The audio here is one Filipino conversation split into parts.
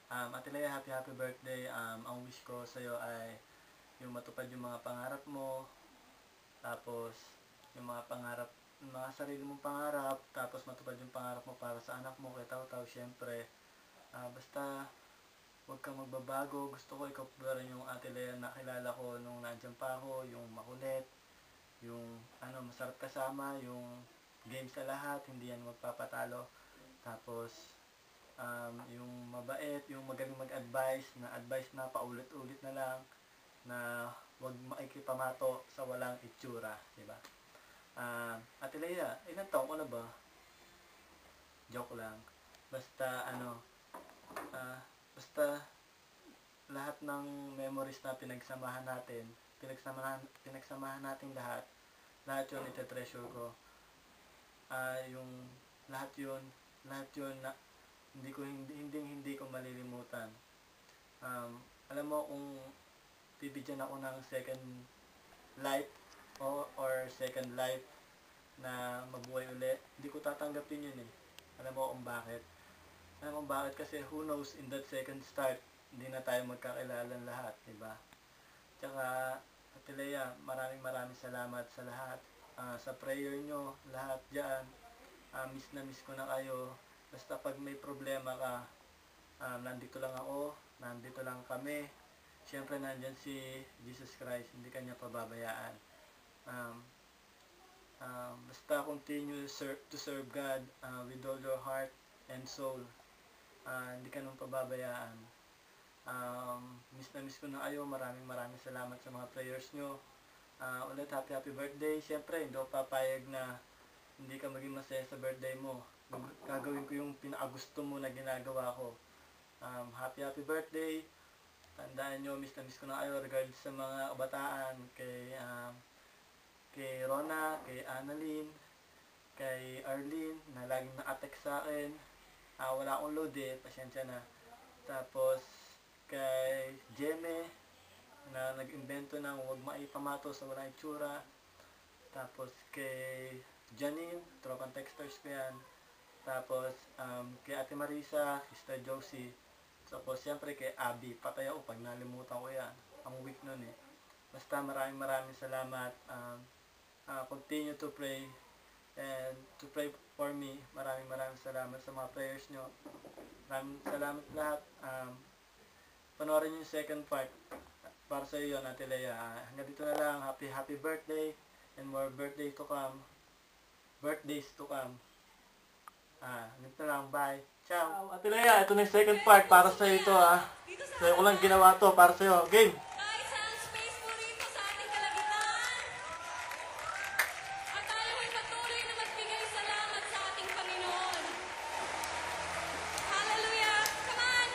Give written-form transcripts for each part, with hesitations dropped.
Ate Lea, happy birthday. Ang wish ko sa'yo ay yung matupad yung mga pangarap mo, tapos yung mga pangarap, yung mga sarili mong pangarap, tapos matupad yung pangarap mo para sa anak mo, kay Tao-Tao, syempre. Basta, huwag kang magbabago. Gusto ko ikaw pa rin yung Ate Lea na kilala ko nung nandiyan pa ako, yung makulit, yung masarap kasama, yung game sa lahat, hindi yan magpapatalo. Tapos, yung mabait, yung magaling mag-advise, na advice na paulit-ulit na lang, na huwag maikipamato sa walang itsura, di ba? Ate Lea, ilang taon ko na ba? Joke lang. Basta basta lahat ng memories na pinagsamahan natin lahat yun ite-treasure ko. Yung lahat yun na hindi ko malilimutan. Alam mo, kung bibigyan ako ng second life or second life na mabuhay uli, hindi ko tatanggapin yun eh. Alam mo kung bakit? Kasi who knows, in that second start, hindi na tayo magkakilala lahat, di ba? Tsaka, Ate Lea, maraming salamat sa lahat. Sa prayer nyo, lahat dyan. Miss na miss ko na kayo. Basta pag may problema ka, nandito lang ako, nandito lang kami. Siyempre nandyan si Jesus Christ, hindi kanya pababayaan. Basta continue to serve God with all your heart and soul. Hindi ka nung pababayaan. Miss na miss ko na kayo. Maraming salamat sa mga prayers nyo. Ulit happy birthday. Siyempre hindi ako papayag na hindi ka maging masaya sa birthday mo. Gagawin ko yung pinakagusto mo na ginagawa ko. Happy birthday. Tandaan nyo, miss na miss ko na kayo. Regards sa mga kabataan, kay Rona, kay Annalyn, kay Arlene, na laging na-attack sa akin. Wala akong load eh, pasensya na. Tapos, kay Jeme, na nag-invento ng huwag maipamato sa walang itsura. Tapos, kay Janine, tropang texters ko yan. Tapos, kay Ate Marisa, Sister Josie. Tapos, siyempre kay Abby, patay ako pag nalimutan ko yan. Ang weak nun eh. Basta maraming salamat. Continue to pray and to pray for me. Maraming salamat sa mga prayers nyo. Maraming salamat lahat. Panoorin nyo yung second part. Para sa iyo, Ate Lea. Hanggang dito na lang. Happy birthday and more birthdays to come. Ganito lang, bye. Ciao. Ate Lea, ito na yung second part para sa ito Sa'yo ko lang ginawa to para sa iyo. Game. Guys, ang space po rito sa ating kalagitan. At tayo ay patuloy na magbigay salamat sa ating Panginoon. Hallelujah! Come on!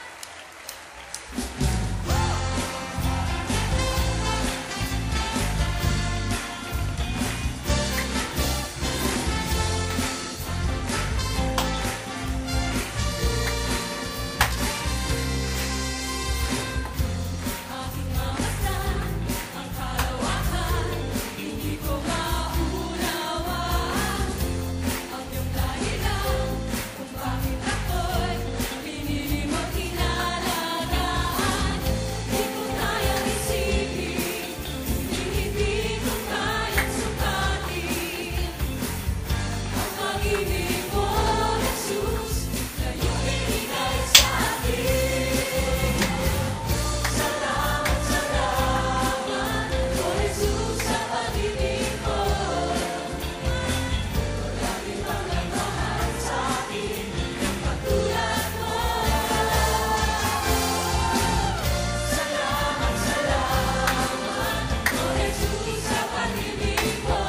Aking mamasdan ang kalawakan, hindi ko maunawaan ang iyong dahilan kung bakit ako'y pinili mo't inalagaan. Di ko kayang isipin, hindi ko kayang sukatin ang pag-ibig mo, Jesus, na iyong binigay sa akin. O Jesus, sa pag-ibig mo, wala din bang nagmahal sa akin ng katulad mo. Salamat, O Jesus, sa pag-ibig mo,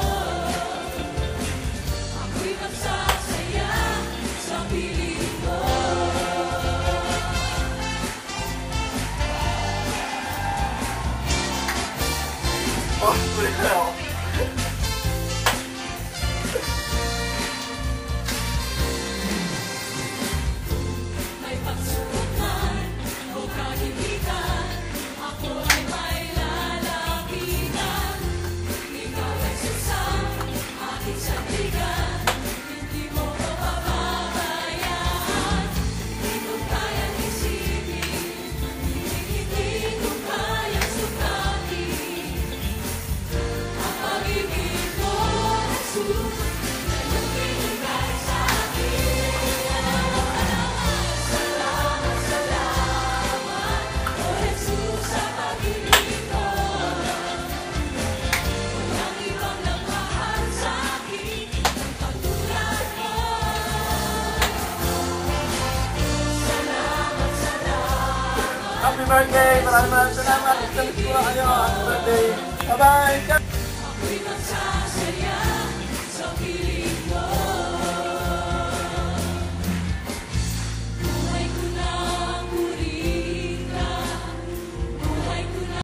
ako'y magsasaya sa piling mo. Oh, well. May pagsubok o kahimikan, ako ay may lalapitan. Ikaw ay susang aking sandigan, hindi mo ko pababayaan. Di ko kayang isipin, birthday! Maraming salamat! Salit ko kayo! Happy birthday! Bye-bye!